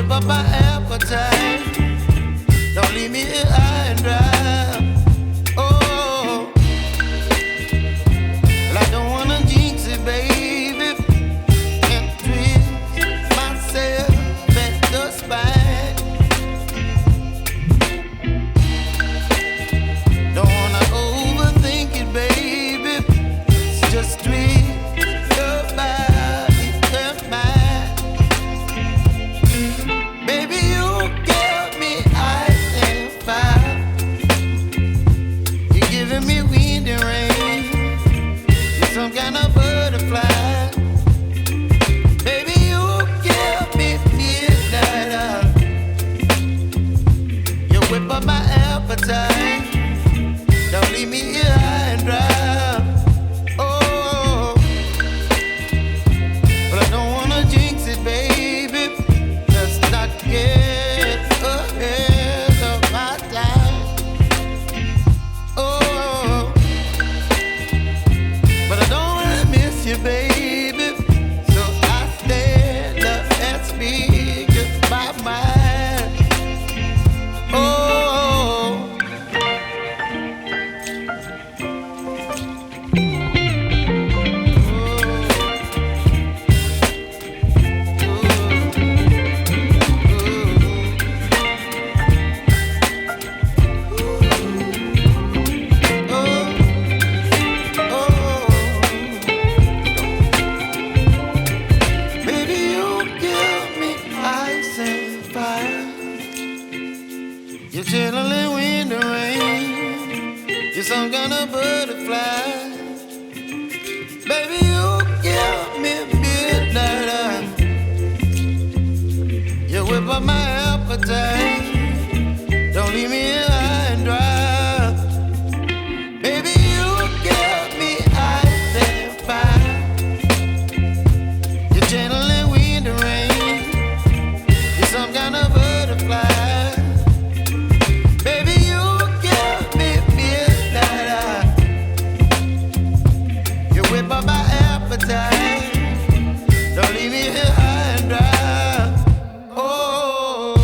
whip up my appetite. Don't leave me here high and dry. Oh, well, I don't wanna jinx it, baby. Can't twist myself at the spine. Don't wanna overthink it, baby. It's just twist your body and mine. Baby, you give me ice and fire. You're giving me wind and rain. You're some kind of butterfly. Baby, you give me midnight. You whip up my appetite. Don't leave me here high and dry. Oh, but I don't wanna jinx it, baby. Let's not get ahead of my time. Oh, but I don't wanna miss you, baby. So I stand up and speak my mind. Oh. You're chilling wind and rain. You're some kind of butterfly. Baby, you give me midnight. You whip up my appetite. Don't leave me here high and dry. Baby, you give me ice and fire. You're channeling wind and rain. You're some kind of butterfly. Whip up my appetite. Don't leave me here high and dry. Oh.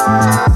Bye.